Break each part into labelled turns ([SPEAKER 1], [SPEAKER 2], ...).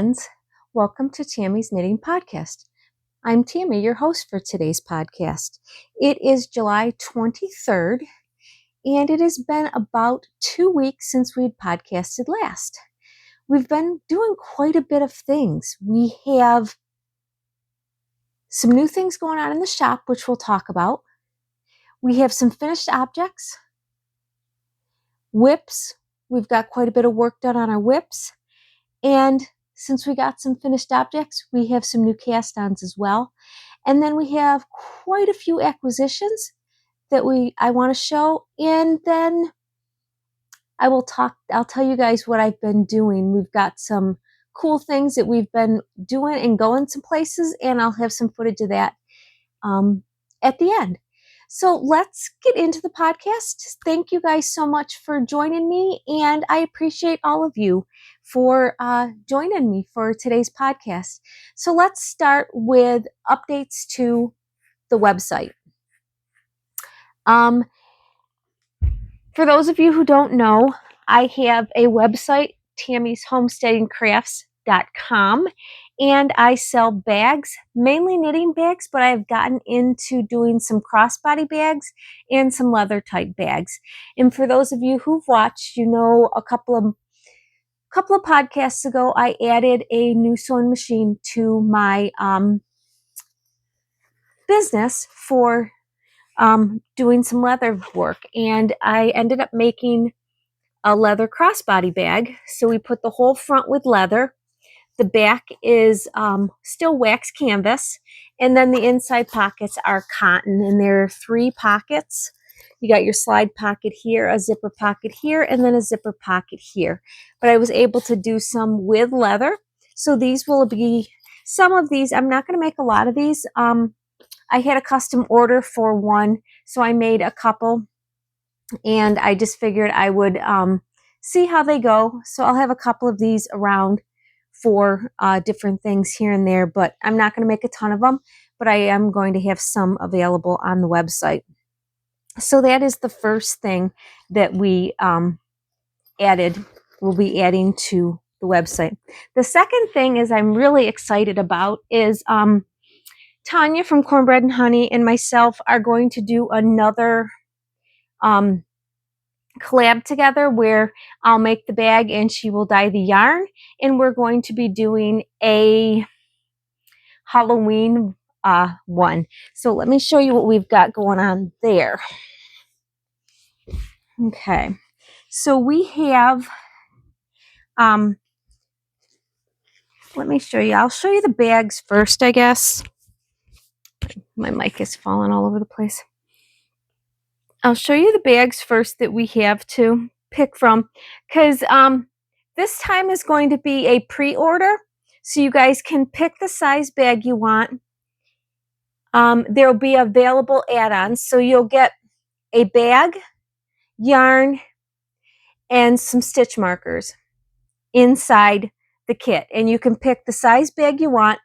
[SPEAKER 1] friends. Welcome to Tammy's Knitting Podcast. I'm Tammy, your host for today's podcast. It is July 23rd, and it has been about 2 weeks since we'd podcasted last. We've been doing quite a bit of things. We have some new things going on in the shop, which we'll talk about. We have some finished objects, whips. We've got quite a bit of work done on our whips. And since we got some finished objects, we have some new cast-ons as well. And then we have quite a few acquisitions that I want to show. And then I'll tell you guys what I've been doing. We've got some cool things that we've been doing and going some places, and I'll have some footage of that at the end. So let's get into the podcast. Thank you guys so much for joining me, and I appreciate all of you for joining me for today's podcast. So let's start with updates to the website. For those of you who don't know, I have a website, tammyshomesteadingcrafts.com, and I sell bags, mainly knitting bags, but I've gotten into doing some crossbody bags and some leather type bags. And for those of you who've watched, you know, a couple of podcasts ago, I added a new sewing machine to my business for doing some leather work, and I ended up making a leather crossbody bag. So we put the whole front with leather. The back is still wax canvas, and then the inside pockets are cotton, and there are 3 pockets. You got your slide pocket here, a zipper pocket here, and then a zipper pocket here. But I was able to do some with leather. So these will be, some of these, I'm not going to make a lot of these. I had a custom order for one, so I made a couple, and I just figured I would see how they go. So I'll have a couple of these around for different things here and there, but I'm not going to make a ton of them, but I am going to have some available on the website. So that is the first thing that we we'll be adding to the website. The second thing is I'm really excited about is Tanya from Cornbread Honey and myself are going to do another collab together where I'll make the bag and she will dye the yarn, and we're going to be doing a Halloween one. So let me show you what we've got going on there. Okay, so we have let me show you. I'll show you the bags first, I guess. My mic is falling all over the place. I'll show you the bags first that we have to pick from, because this time is going to be a pre-order, so you guys can pick the size bag you want. There will be available add-ons, so you'll get a bag, yarn, and some stitch markers inside the kit, and you can pick the size bag you want.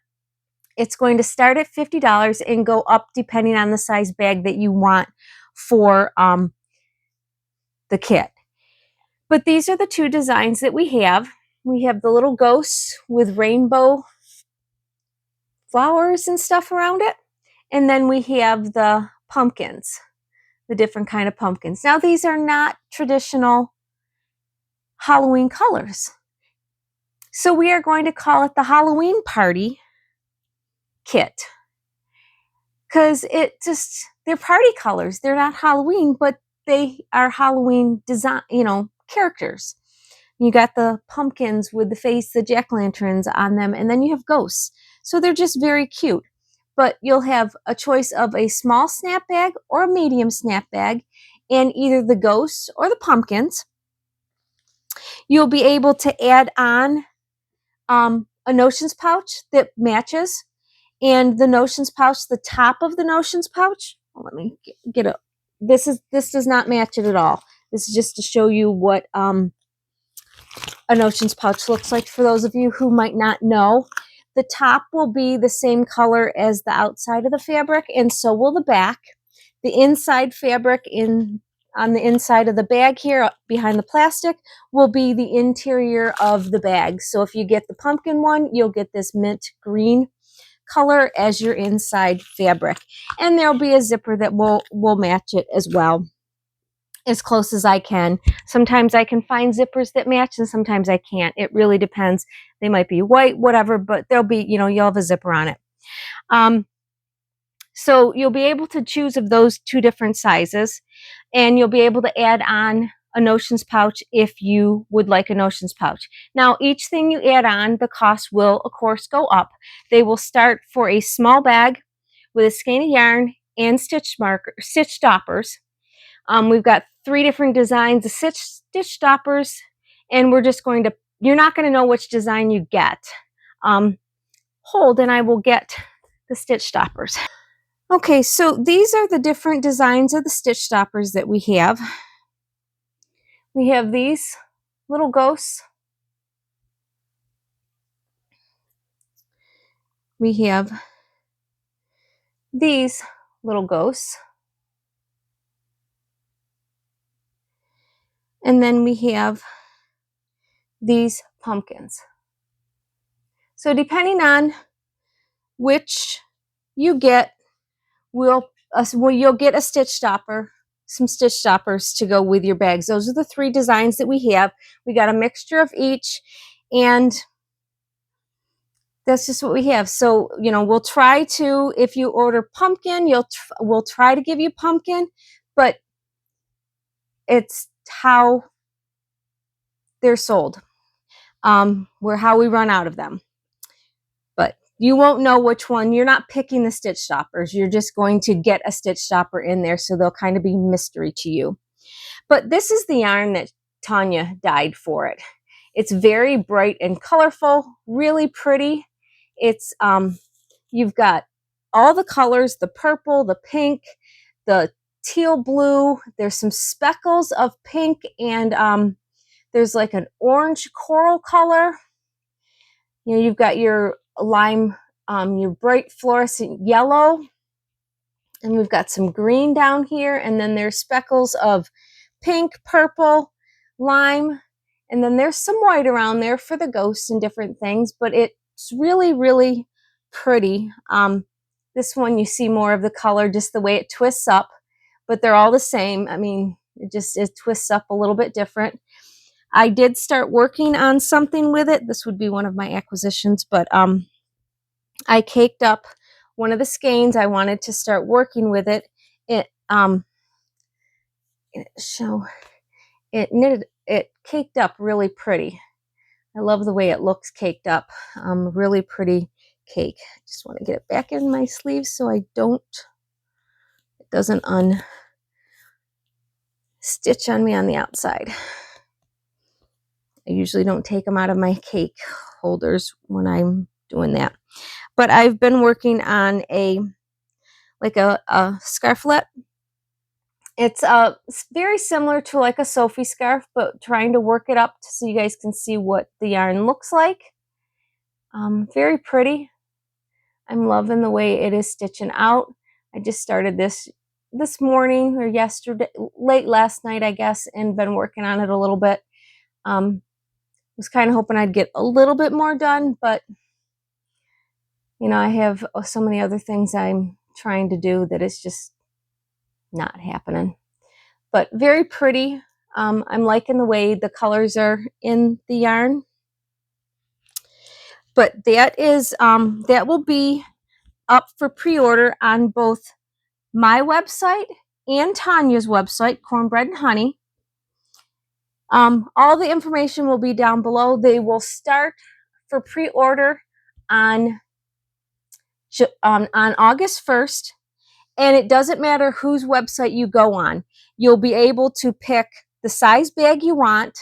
[SPEAKER 1] It's going to start at $50 and go up depending on the size bag that you want for the kit. But these are the 2 designs that we have. We have the little ghosts with rainbow flowers and stuff around it. And then we have the pumpkins, the different kind of pumpkins. Now, these are not traditional Halloween colors. So we are going to call it the Halloween Party Kit, because they're party colors. They're not Halloween, but they are Halloween design, characters. You got the pumpkins with the face, the jack-o'-lanterns on them, and then you have ghosts. So they're just very cute. But you'll have a choice of a small snap bag or a medium snap bag, and either the ghosts or the pumpkins. You'll be able to add on a notions pouch that matches. And the notions pouch, the top of the notions pouch, let me get it. This does not match it at all. This is just to show you what a notions pouch looks like for those of you who might not know. The top will be the same color as the outside of the fabric, and so will the back. The inside fabric in on the inside of the bag here behind the plastic will be the interior of the bag. So if you get the pumpkin one, you'll get this mint green color as your inside fabric. And there'll be a zipper that will match it as well, as close as I can. Sometimes I can find zippers that match and sometimes I can't. It really depends. They might be white, whatever, but they'll be, you know, you'll have a zipper on it. So you'll be able to choose of those two different sizes, and you'll be able to add on a notions pouch if you would like a notions pouch. Now, each thing you add on, the cost will, of course, go up. They will start for a small bag with a skein of yarn and stitch stoppers. We've got 3 different designs of stitch stoppers, and we're just going to, you're not going to know which design you get. Hold, and I will get the stitch stoppers. Okay, so these are the different designs of the stitch stoppers that we have. We have these little ghosts. We have these little ghosts. And then we have these pumpkins. So depending on which you get, you'll get a stitch stopper, some stitch stoppers to go with your bags. Those are the 3 designs that we have. We got a mixture of each, and that's just what we have. So, you know, we'll try to, if you order pumpkin, we'll try to give you pumpkin, but it's how they're sold. How we run out of them. But you won't know which one. You're not picking the stitch stoppers. You're just going to get a stitch stopper in there, so they'll kind of be mystery to you. But this is the yarn that Tanya dyed for it. It's very bright and colorful, really pretty. It's you've got all the colors, the purple, the pink, the teal blue. There's some speckles of pink, and there's like an orange coral color. You know, you've got your lime, your bright fluorescent yellow, and we've got some green down here, and then there's speckles of pink, purple, lime, and then there's some white around there for the ghosts and different things, but it's really, really pretty. This one you see more of the color, just the way it twists up, but they're all the same. I mean, it twists up a little bit different. I did start working on something with it. This would be one of my acquisitions, but I caked up one of the skeins. I wanted to start working with it. It caked up really pretty. I love the way it looks caked up. Really pretty cake. Just want to get it back in my sleeves so it doesn't stitch on me on the outside. I usually don't take them out of my cake holders when I'm doing that. But I've been working on a scarflet. It's very similar to like a Sophie scarf, but trying to work it up so you guys can see what the yarn looks like. Very pretty. I'm loving the way it is stitching out. I just started this morning or yesterday, late last night, I guess, and been working on it a little bit. Was kind of hoping I'd get a little bit more done, but you know, I have so many other things I'm trying to do that it's just not happening. But very pretty. I'm liking the way the colors are in the yarn. But that will be up for pre-order on both my website and Tanya's website, Cornbread Honey. All the information will be down below. They will start for pre-order on August 1st, and it doesn't matter whose website you go on. You'll be able to pick the size bag you want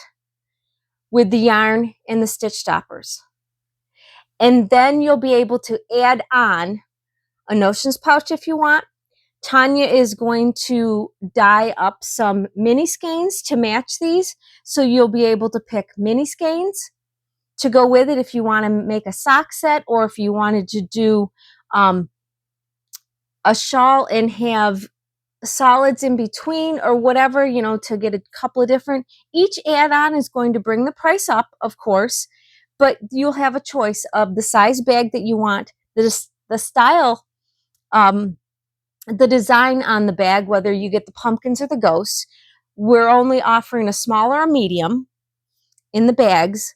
[SPEAKER 1] with the yarn and the stitch stoppers. And then you'll be able to add on a notions pouch if you want. Tanya is going to dye up some mini skeins to match these, so you'll be able to pick mini skeins to go with it if you want to make a sock set, or if you wanted to do a shawl and have solids in between or whatever, you know, to get a couple of different. Each add-on is going to bring the price up, of course, but you'll have a choice of the size bag that you want, the style, the design on the bag, whether you get the pumpkins or the ghosts. We're only offering a small or a medium in the bags,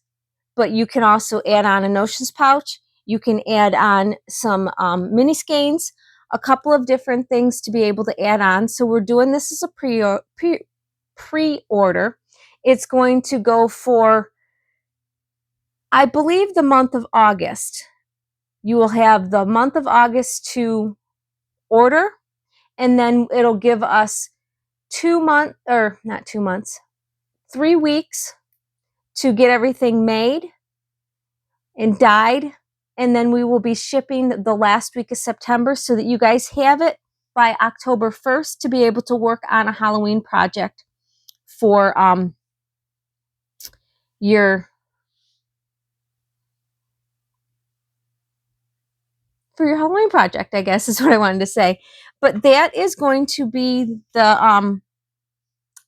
[SPEAKER 1] but you can also add on a notions pouch. You can add on some mini skeins, a couple of different things to be able to add on. So we're doing this as a pre-order. It's going to go for, I believe, the month of August. You will have the month of August to order, and then it'll give us 3 weeks to get everything made and dyed, and then we will be shipping the last week of September so that you guys have it by October 1st to be able to work on a Halloween project for your Halloween project, I guess is what I wanted to say. But that is going to be the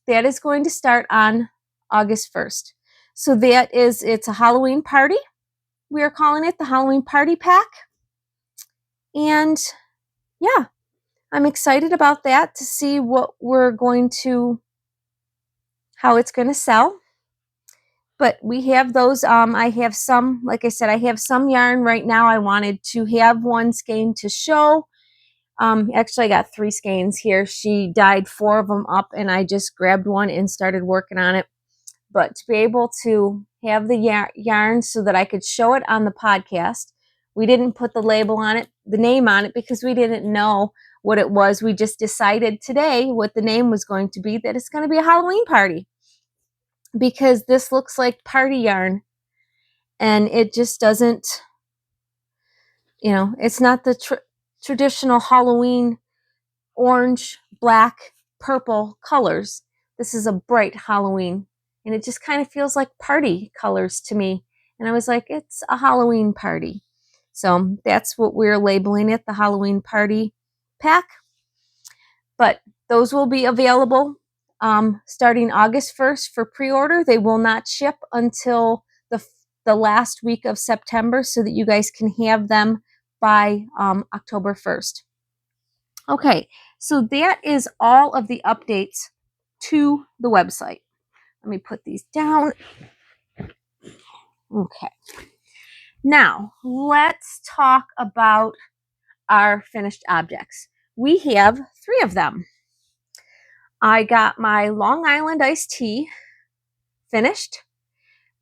[SPEAKER 1] that is going to start on August 1st. So it's a Halloween party. We are calling it the Halloween Party Pack. And yeah, I'm excited about that, to see how it's going to sell. But we have those. I have some, like I said, I have some yarn right now. I wanted to have one skein to show. Actually, I got 3 skeins here. She dyed 4 of them up, and I just grabbed one and started working on it. But to be able to have the yarn so that I could show it on the podcast, we didn't put the label on it, the name on it, because we didn't know what it was. We just decided today what the name was going to be, that it's going to be a Halloween party, because this looks like party yarn, and it just doesn't, it's not the traditional Halloween orange, black, purple colors. This is a bright Halloween, and it just kind of feels like party colors to me. And I was like, it's a Halloween party. So that's what we're labeling it, the Halloween Party Pack. But those will be available starting August 1st for pre-order. They will not ship until the last week of September, so that you guys can have them by October 1st. Okay, so that is all of the updates to the website. Let me put these down. Okay. Now, let's talk about our finished objects. We have 3 of them. I got my Long Island iced tea finished.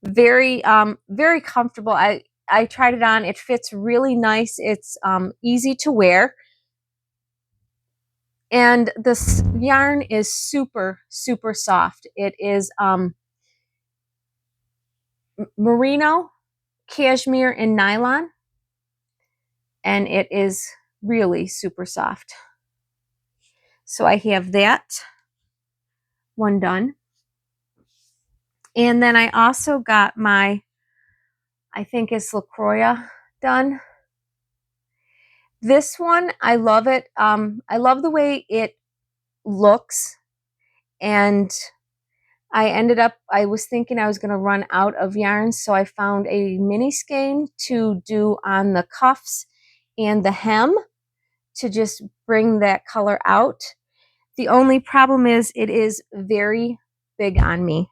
[SPEAKER 1] Very, very comfortable. I tried it on. It fits really nice. It's easy to wear. And this yarn is super, super soft. It is merino, cashmere, and nylon. And it is really super soft. So I have that one done. And then I also got my, I think it's LaCroix done. This one, I love it. I love the way it looks. And I was thinking I was going to run out of yarn, so I found a mini skein to do on the cuffs and the hem to just bring that color out. The only problem is it is very big on me.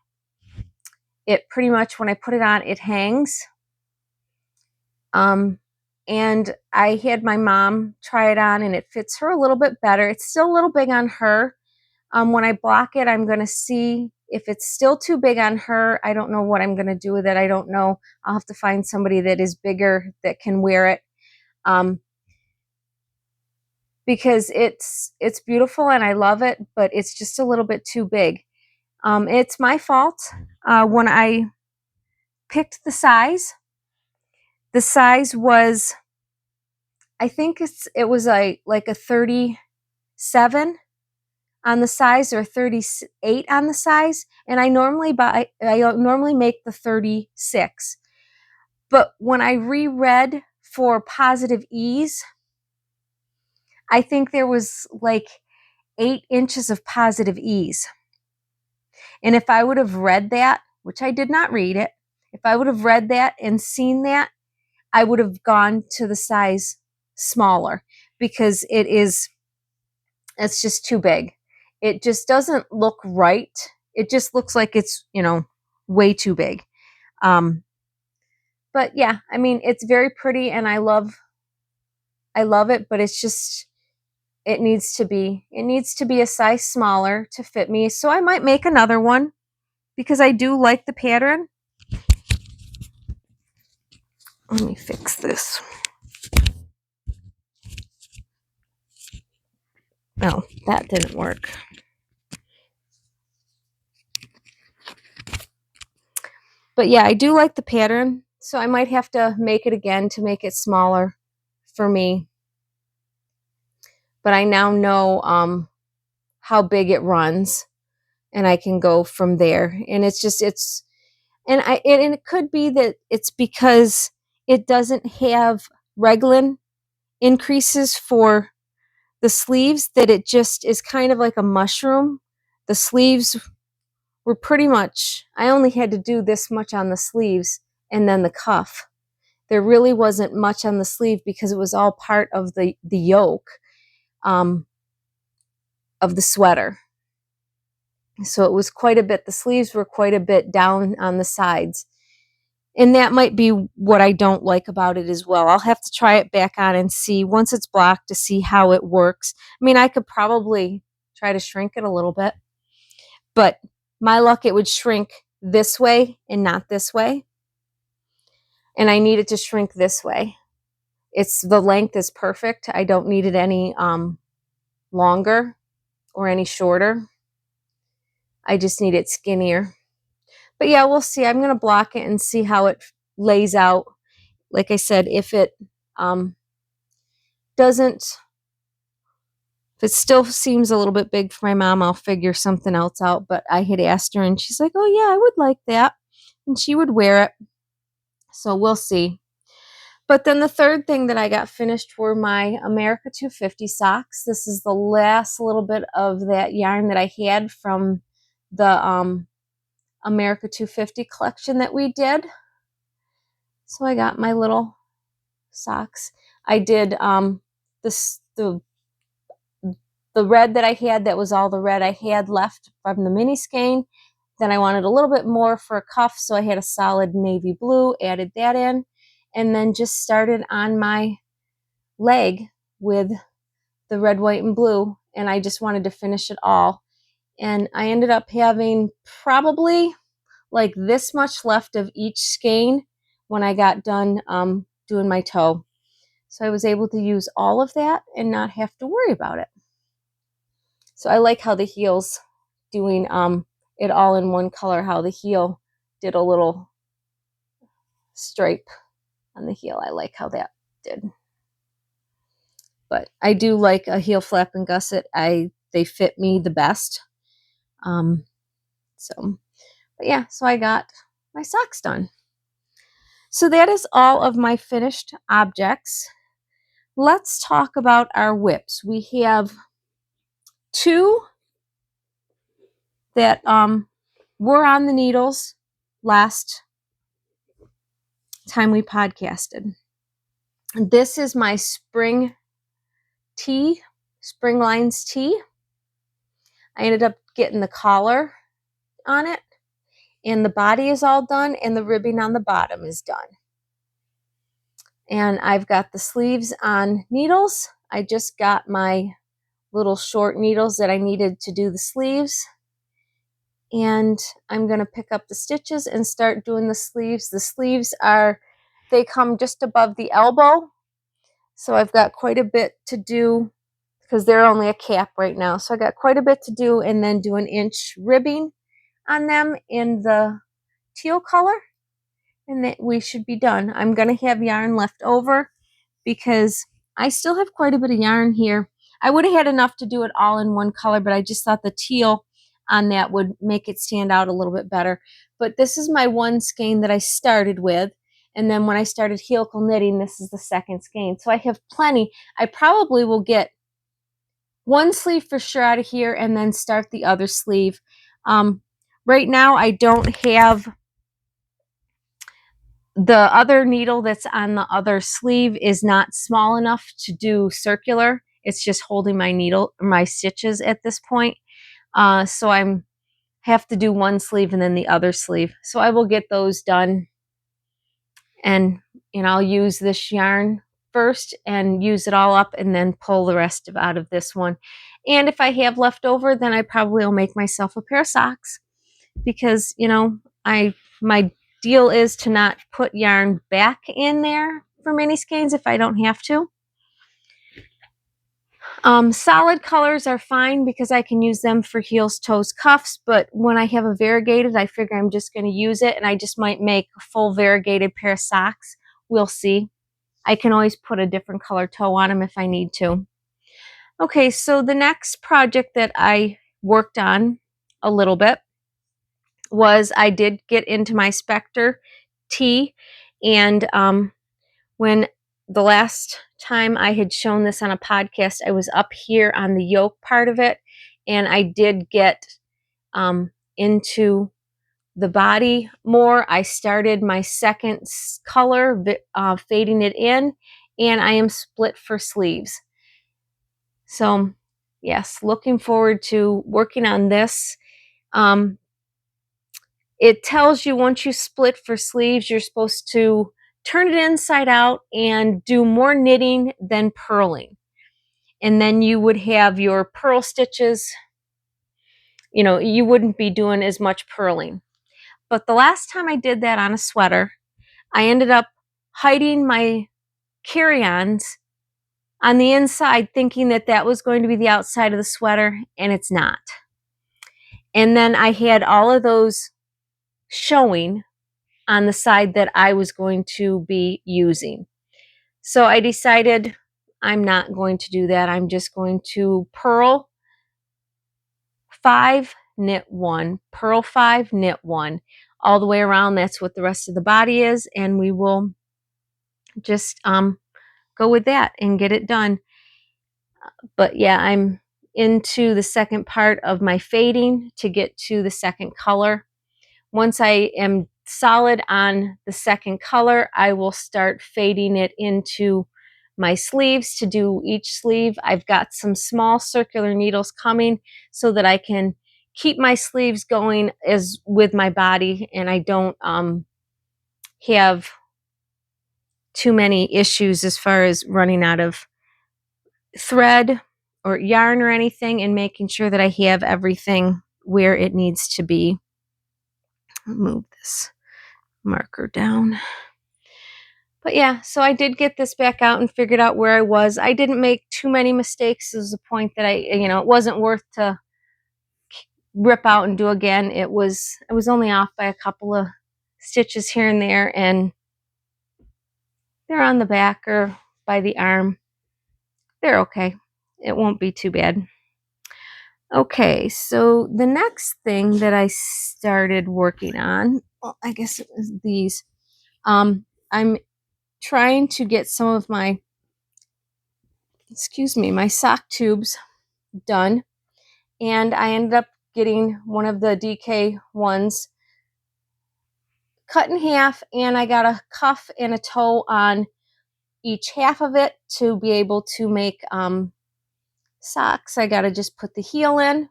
[SPEAKER 1] It pretty much, when I put it on, it hangs. And I had my mom try it on, and it fits her a little bit better. It's still a little big on her. When I block it, I'm going to see if it's still too big on her. I don't know what I'm going to do with it. I don't know. I'll have to find somebody that is bigger that can wear it. Because it's beautiful and I love it, but it's just a little bit too big. It's my fault. When I picked the size was, I think it was like a 37 on the size, or 38 on the size, and I normally make the 36. But when I reread for positive ease, I think there was like 8 inches of positive ease. And if I would have read that, which I did not read it, if I would have read that and seen that, I would have gone to the size smaller, because it's just too big. It just doesn't look right. It just looks like it's, way too big. But yeah, I mean, it's very pretty and I love it, but it's just, it needs to be a size smaller to fit me. So I might make another one because I do like the pattern. Let me fix this. Oh, that didn't work. But yeah, I do like the pattern, so I might have to make it again to make it smaller for me. But I now know how big it runs, and I can go from there. And it could be that it's because it doesn't have raglan increases for the sleeves, that it just is kind of like a mushroom. The sleeves were pretty much, I only had to do this much on the sleeves and then the cuff. There really wasn't much on the sleeve because it was all part of the yoke of the sweater. So it was quite a bit, the sleeves were quite a bit down on the sides. And that might be what I don't like about it as well. I'll have to try it back on and see once it's blocked to see how it works. I mean, I could probably try to shrink it a little bit, but my luck, it would shrink this way and not this way. And I need it to shrink this way. The length is perfect. I don't need it any longer or any shorter. I just need it skinnier. But yeah, we'll see. I'm going to block it and see how it lays out. Like I said, if it if it still seems a little bit big for my mom, I'll figure something else out. But I had asked her and she's like, oh yeah, I would like that. And she would wear it. So we'll see. But then the third thing that I got finished were my America 250 socks. This is the last little bit of that yarn that I had from the America 250 collection that we did. So I got my little socks. I did the red that I had, that was all the red I had left from the mini skein. Then I wanted a little bit more for a cuff, so I had a solid navy blue, added that in, and then just started on my leg with the red, white, and blue, and I just wanted to finish it all. And I ended up having probably like this much left of each skein when I got done doing my toe. So I was able to use all of that and not have to worry about it. So I like how the heel's doing it all in one color, how the heel did a little stripe on the heel. I like how that did. But I do like a heel flap and gusset. They fit me the best. But yeah, so I got my socks done. So that is all of my finished objects. Let's talk about our whips. We have 2 that were on the needles last time we podcasted. This is my spring lines tee. I ended up getting the collar on it, and the body is all done, and the ribbing on the bottom is done. And I've got the sleeves on needles. I just got my little short needles that I needed to do the sleeves. And I'm going to pick up the stitches and start doing the sleeves. The sleeves they come just above the elbow. So I've got quite a bit to do because they're only a cap right now. So I got quite a bit to do, and then do an inch ribbing on them in the teal color. And that we should be done. I'm going to have yarn left over because I still have quite a bit of yarn here. I would have had enough to do it all in one color, but I just thought the teal on that would make it stand out a little bit better. But this is my one skein that I started with. And then when I started helical knitting, this is the second skein. So I have plenty. I probably will get one sleeve for sure out of here and then start the other sleeve. Right now I don't have the other needle that's on the other sleeve is not small enough to do circular. It's just holding my needle, my stitches at this point. So I'm have to do one sleeve and then the other sleeve. So I will get those done, and I'll use this yarn first and use it all up and then pull the rest out of this one. And if I have left over, then I probably will make myself a pair of socks, because my deal is to not put yarn back in there for mini skeins if I don't have to. Solid colors are fine because I can use them for heels, toes, cuffs, but when I have a variegated, I figure I'm just going to use it, and I just might make a full variegated pair of socks. We'll see. I can always put a different color toe on them if I need to. Okay, so the next project that I worked on a little bit was I did get into my Spectre tee, and when the last time I had shown this on a podcast, I was up here on the yoke part of it, and I did get into the body more. I started my second color, fading it in, and I am split for sleeves. So yes, looking forward to working on this. It tells you once you split for sleeves, you're supposed to turn it inside out and do more knitting than purling. And then you would have your purl stitches, you wouldn't be doing as much purling. But the last time I did that on a sweater, I ended up hiding my carry-ons on the inside, thinking that that was going to be the outside of the sweater, and it's not. And then I had all of those showing on the side that I was going to be using. So I decided I'm not going to do that. I'm just going to purl 5, knit 1, purl 5, knit 1, all the way around. That's what the rest of the body is, and we will just go with that and get it done. But yeah, I'm into the second part of my fading to get to the second color. Once I am solid on the second color, I will start fading it into my sleeves to do each sleeve. I've got some small circular needles coming so that I can keep my sleeves going as with my body, and I don't have too many issues as far as running out of thread or yarn or anything, and making sure that I have everything where it needs to be. Move this marker down. But yeah, so I did get this back out and figured out where I was. I didn't make too many mistakes. Is the point that it wasn't worth to rip out and do again. I was only off by a couple of stitches here and there, and they're on the back or by the arm. They're okay. It won't be too bad. Okay, so the next thing that I started working on, well, I guess it was these. I'm trying to get some of my sock tubes done, and I ended up getting one of the DK ones cut in half, and I got a cuff and a toe on each half of it to be able to make socks. I got to just put the heel in,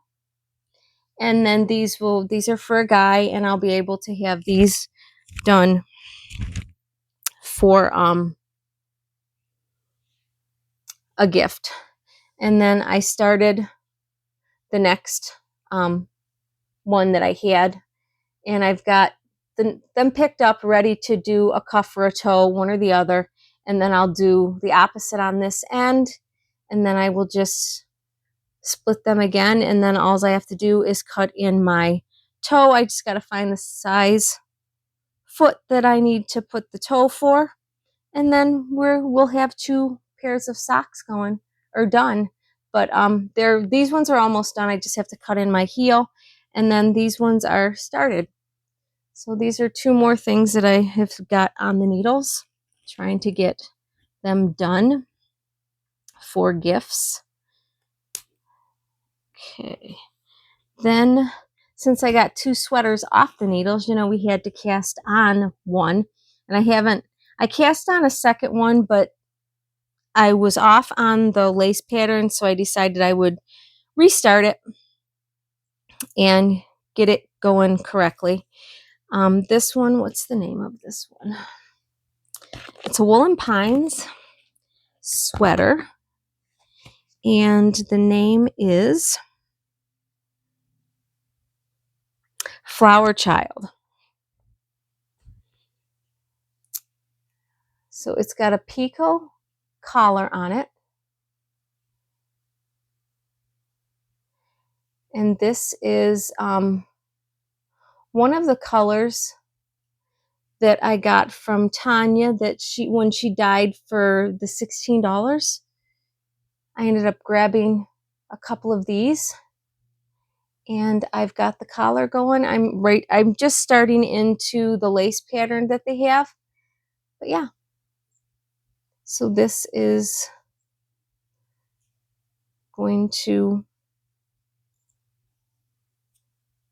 [SPEAKER 1] and then these are for a guy, and I'll be able to have these done for a gift. And then I started the next one that I had, and I've got them picked up ready to do a cuff or a toe, one or the other, and then I'll do the opposite on this end, and then I will just split them again, and then all I have to do is cut in my toe. I just got to find the size foot that I need to put the toe for, and then we'll have 2 pairs of socks going or done. But these ones are almost done. I just have to cut in my heel, and then these ones are started. So these are 2 more things that I have got on the needles, trying to get them done for gifts. Okay. Then, since I got 2 sweaters off the needles, you know, we had to cast on one. And I cast on a second one, but I was off on the lace pattern, so I decided I would restart it and get it going correctly. This one, what's the name of this one? It's a Woolen Pines sweater, and the name is Flower Child. So it's got a picot collar on it. And this is one of the colors that I got from Tanya that when she died for the $16. I ended up grabbing a couple of these, and I've got the collar going. I'm just starting into the lace pattern that they have. But yeah. So this is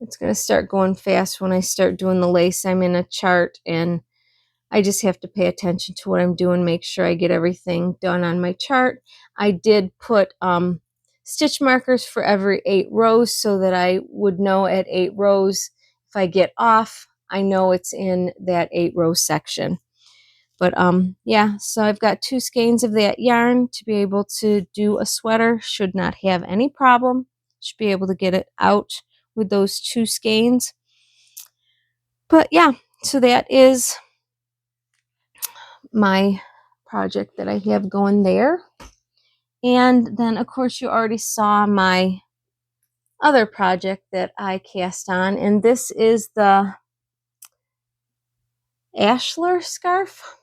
[SPEAKER 1] it's going to start going fast when I start doing the lace. I'm in a chart, and I just have to pay attention to what I'm doing, make sure I get everything done on my chart. I did put stitch markers for every 8 rows so that I would know at 8 rows if I get off, I know it's in that 8 row section. But yeah, so I've got 2 skeins of that yarn to be able to do a sweater. Should not have any problem. Should be able to get it out with those 2 skeins. But yeah, so that is my project that I have going there. And then, of course, you already saw my other project that I cast on, and this is the Ashlar scarf.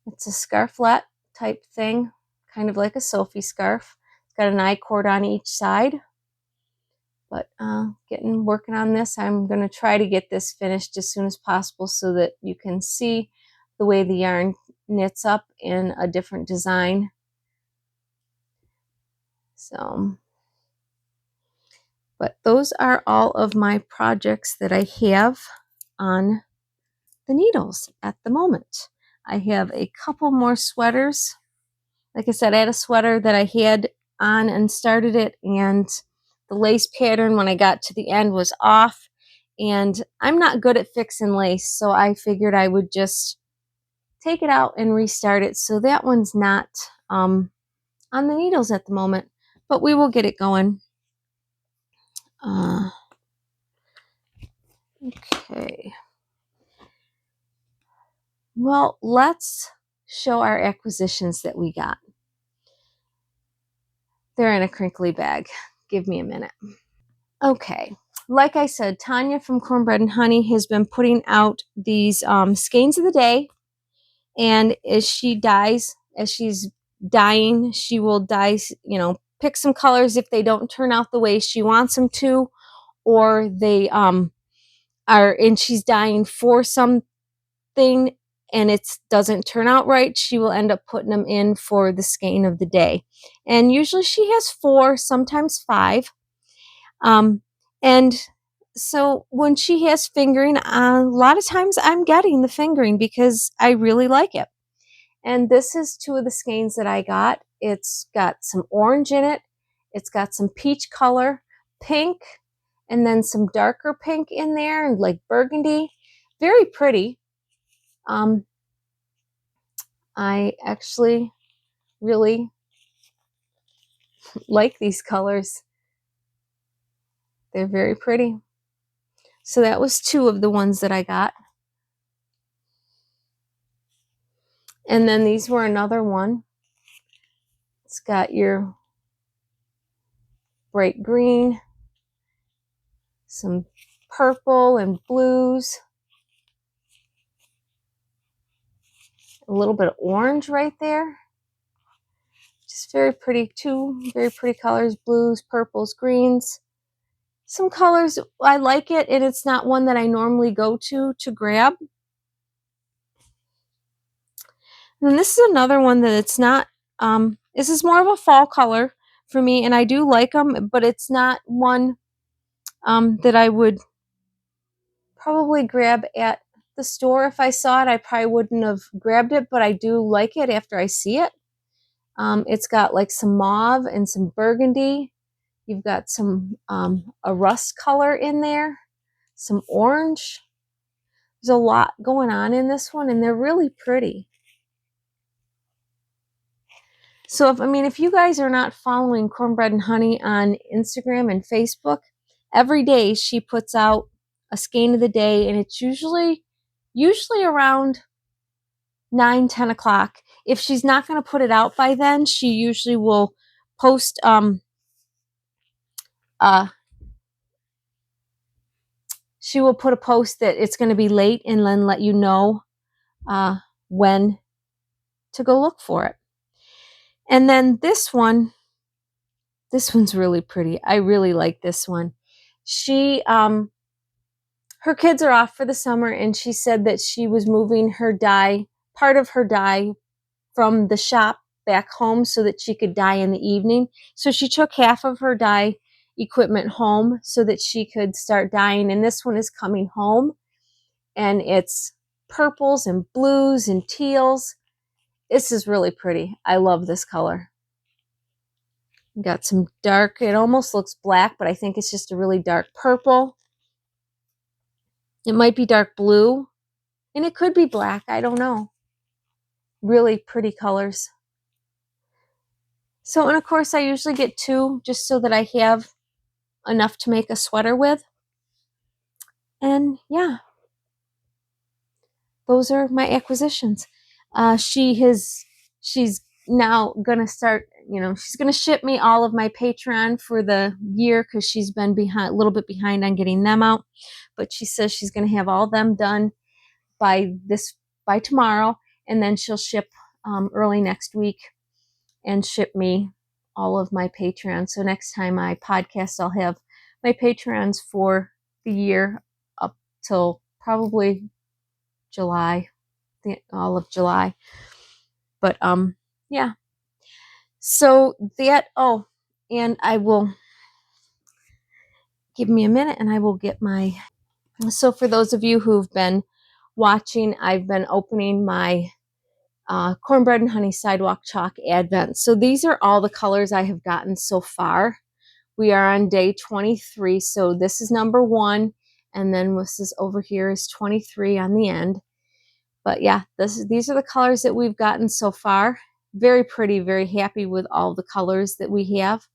[SPEAKER 1] It's a scarflet type thing, kind of like a Sophie scarf. It's got an I-cord on each side. But working on this, I'm going to try to get this finished as soon as possible so that you can see the way the yarn knits up in a different design. So, but those are all of my projects that I have on the needles at the moment. I have a couple more sweaters. Like I said, I had a sweater that I had on and started it, and the lace pattern when I got to the end was off, and I'm not good at fixing lace, so I figured I would just take it out and restart it. So that one's not on the needles at the moment, but we will get it going. Okay. Well, let's show our acquisitions that we got. They're in a crinkly bag. Give me a minute. Okay. Like I said, Tanya from Cornbread Honey has been putting out these skeins of the day. And as she's dyeing, she will dye, pick some colors if they don't turn out the way she wants them to, or they and she's dyeing for something and it doesn't turn out right, she will end up putting them in for the skein of the day. And usually she has 4, sometimes 5. And so when she has fingering, a lot of times I'm getting the fingering because I really like it. And this is 2 of the skeins that I got. It's got some orange in it. It's got some peach color, pink, and then some darker pink in there, and like burgundy. Very pretty. I actually really like these colors. They're very pretty. So that was 2 of the ones that I got. And then these were another one. It's got your bright green, some purple and blues, a little bit of orange right there. Just very pretty, 2 very pretty colors, blues, purples, greens. Some colors, I like it, and it's not one that I normally go to grab. And this is another one that it's not, this is more of a fall color, for me, and I do like them, but it's not one that I would probably grab at the store. If I saw it, I probably wouldn't have grabbed it, but I do like it after I see it. It's got like some mauve and some burgundy. You've got some a rust color in there, some orange. There's a lot going on in this one, and they're really pretty. So if you guys are not following Cornbread and Honey on Instagram and Facebook, every day she puts out a skein of the day, and it's usually around 9-10 o'clock. If she's not going to put it out by then, she usually will post she will put a post that it's going to be late and then let you know when to go look for it. And then this one's really pretty. I really like this one. She her kids are off for the summer, and she said that she was moving her dye, part of her dye, from the shop back home so that she could dye in the evening. So she took half of her dye equipment home so that she could start dyeing, and this one is coming home, and it's purples and blues and teals. This is really pretty. I love this color. Got some dark, it almost looks black, but I think it's just a really dark purple. It might be dark blue, and it could be black. I don't know. Really pretty colors. So, and of course, I usually get 2 just so that I have enough to make a sweater with. And yeah, those are my acquisitions. She's now gonna start, she's gonna ship me all of my Patreon for the year because she's been a little bit behind on getting them out. But she says she's gonna have all them done by tomorrow, and then she'll ship early next week and ship me all of my Patreon. So next time I podcast, I'll have my Patreons for the year up till probably July, all of July. But yeah. So that, and I will, give me a minute and I will get my, so for those of you who've been watching, I've been opening my Cornbread and Honey Sidewalk Chalk Advent. So these are all the colors I have gotten so far. We are on day 23, so this is number 1, and then this is over here is 23 on the end. But yeah, these are the colors that we've gotten so far. Very pretty, very happy with all the colors that we have.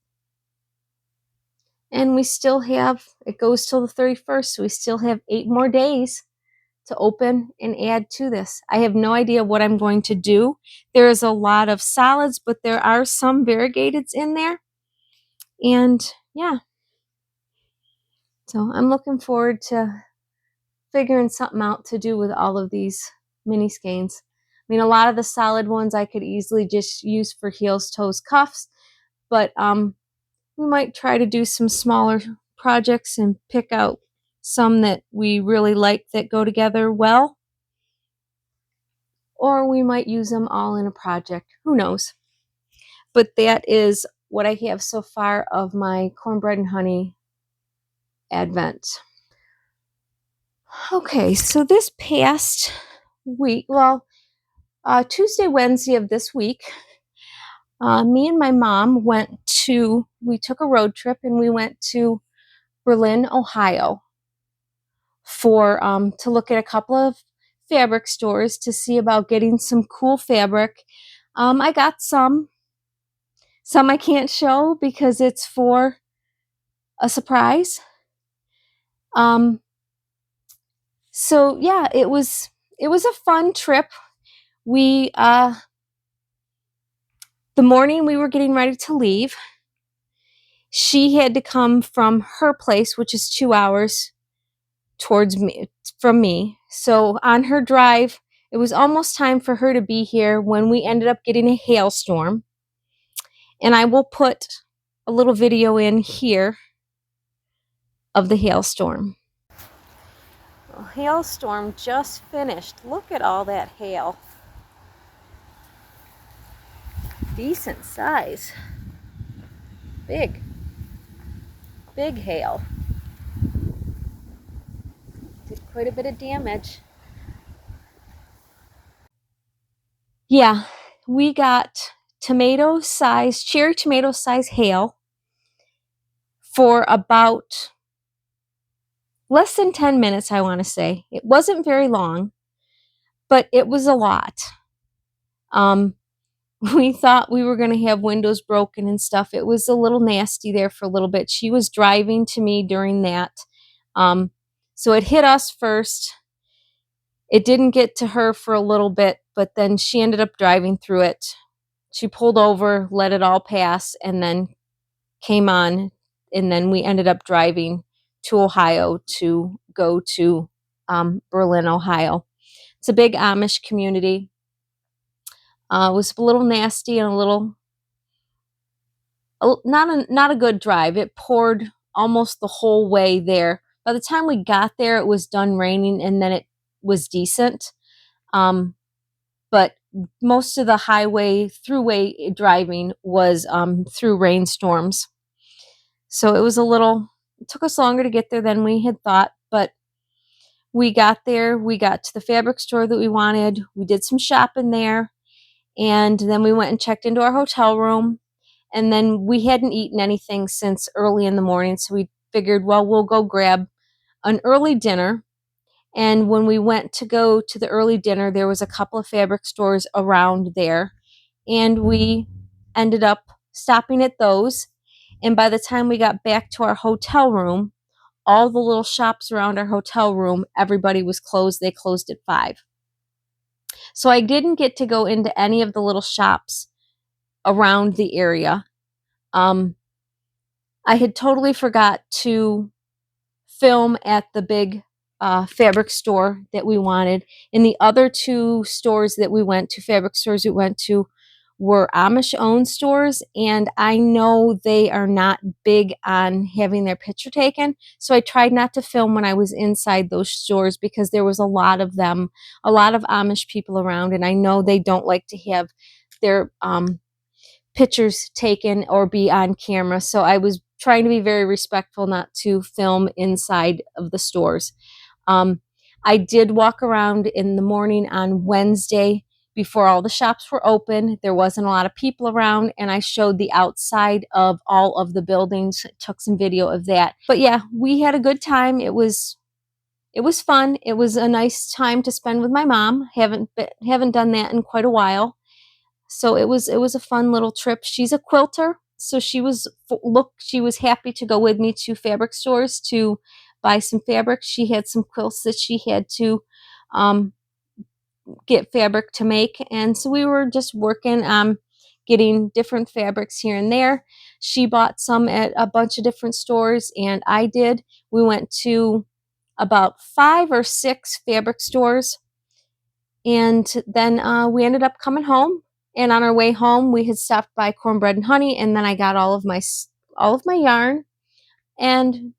[SPEAKER 1] And we still have, it goes till the 31st, so we still have 8 more days to open and add to this. I have no idea what I'm going to do. There is a lot of solids, but there are some variegateds in there. And yeah, so I'm looking forward to figuring something out to do with all of these mini skeins. I mean, a lot of the solid ones I could easily just use for heels, toes, cuffs, but we might try to do some smaller projects and pick out some that we really like that go together well. Or we might use them all in a project. Who knows? But that is what I have so far of my Cornbread and Honey Advent. Okay, so this past week, Tuesday, Wednesday of this week, me and my mom we took a road trip and we went to Berlin, Ohio to look at a couple of fabric stores to see about getting some cool fabric. I got some I can't show because it's for a surprise. So yeah, it was a fun trip. We the morning we were getting ready to leave, she had to come from her place, which is 2 hours from me. So on her drive, it was almost time for her to be here when we ended up getting a hailstorm. And I will put a little video in here of the hailstorm. The hailstorm just finished. Look at all that hail. Decent size. Big hail. Did quite a bit of damage. Yeah, we got cherry tomato size hail for about less than 10 minutes, I want to say. It wasn't very long, but it was a lot. We thought we were going to have windows broken and stuff. It was a little nasty there for a little bit. She was driving to me during that. So it hit us first. It didn't get to her for a little bit, but then she ended up driving through it. She pulled over, let it all pass, and then came on. And then we ended up driving to Ohio to go to Berlin, Ohio. It's a big Amish community. It was a little nasty and not a good drive. It poured almost the whole way there. By the time we got there, it was done raining, and then it was decent. But most of the throughway driving was through rainstorms. So it took us longer to get there than we had thought, but we got there. We got to the fabric store that we wanted. We did some shopping there, and then we went and checked into our hotel room. And then we hadn't eaten anything since early in the morning, so we figured, well, we'll go grab an early dinner. And when we went to go to the early dinner, there was a couple of fabric stores around there, and we ended up stopping at those. And by the time we got back to our hotel room, all the little shops around our hotel room, everybody was closed. They closed at 5. So I didn't get to go into any of the little shops around the area. I had totally forgot to film at the big fabric store that we wanted. And the other 2 stores that we went to, fabric stores we went to, were Amish-owned stores. And I know they are not big on having their picture taken. So I tried not to film when I was inside those stores because there was a lot of them, a lot of Amish people around. And I know they don't like to have their pictures taken or be on camera. So I was trying to be very respectful not to film inside of the stores. I did walk around in the morning on Wednesday before all the shops were open. There wasn't a lot of people around, and I showed the outside of all of the buildings, took some video of that. But yeah, we had a good time. It was fun. It was a nice time to spend with my mom. Haven't done that in quite a while. So it was a fun little trip. She's a quilter, so she was happy to go with me to fabric stores to buy some fabric. She had some quilts that she had to get fabric to make, and so we were just working getting different fabrics here and there. She bought some at a bunch of different stores, and I did. We went to about 5 or 6 fabric stores, and then we ended up coming home. And on our way home, we had stopped by Cornbread Honey, and then I got all of my yarn, and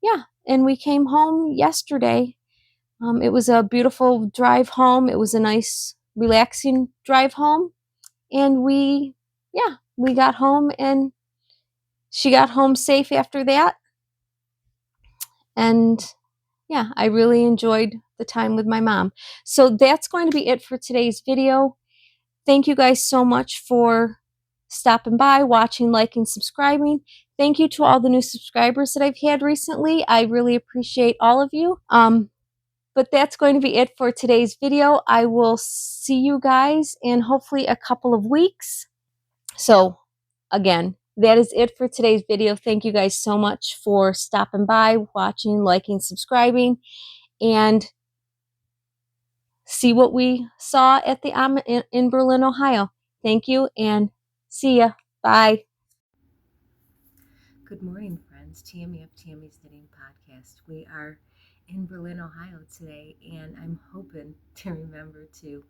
[SPEAKER 1] yeah, and we came home yesterday. It was a beautiful drive home. It was a nice, relaxing drive home, and we got home, and she got home safe after that, and yeah, I really enjoyed the time with my mom. So that's going to be it for today's video. Thank you guys so much for stopping by, watching, liking, subscribing. Thank you to all the new subscribers that I've had recently. I really appreciate all of you. But that's going to be it for today's video. I will see you guys in hopefully a couple of weeks. So again, that is it for today's video. Thank you guys so much for stopping by, watching, liking, subscribing, and see what we saw at the in Berlin, Ohio. Thank you, and see ya. Bye.
[SPEAKER 2] Good morning, friends. Tammy of Tammy's Knitting Podcast. We are in Berlin, Ohio today, and I'm hoping to remember to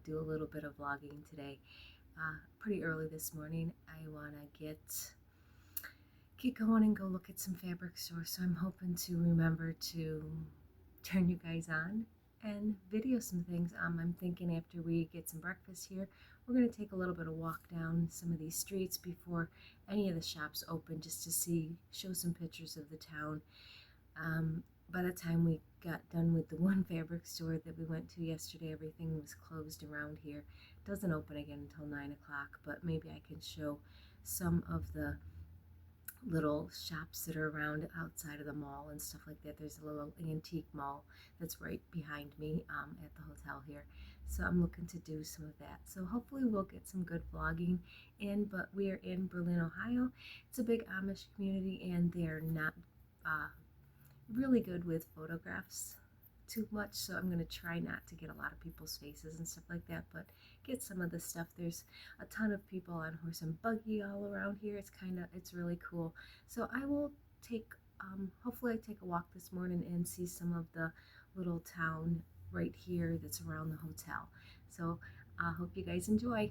[SPEAKER 2] do a little bit of vlogging today. Pretty early this morning. I want to get going and go look at some fabric stores, so I'm hoping to remember to turn you guys on and video some things. I'm thinking after we get some breakfast here, we're going to take a little bit of walk down some of these streets before any of the shops open, just to show some pictures of the town. By the time we got done with the one fabric store that we went to yesterday, everything was closed around here. It doesn't open again until 9 o'clock, but maybe I can show some of the little shops that are around outside of the mall and stuff like that. There's a little antique mall that's right behind me at the hotel here. So I'm looking to do some of that. So hopefully we'll get some good vlogging in, but we are in Berlin, Ohio. It's a big Amish community, and they're not really good with photographs too much, so I'm going to try not to get a lot of people's faces and stuff like that, but get some of the stuff. There's a ton of people on horse and buggy all around here. It's really cool. So I will take hopefully I take a walk this morning and see some of the little town right here that's around the hotel. So I hope you guys enjoy.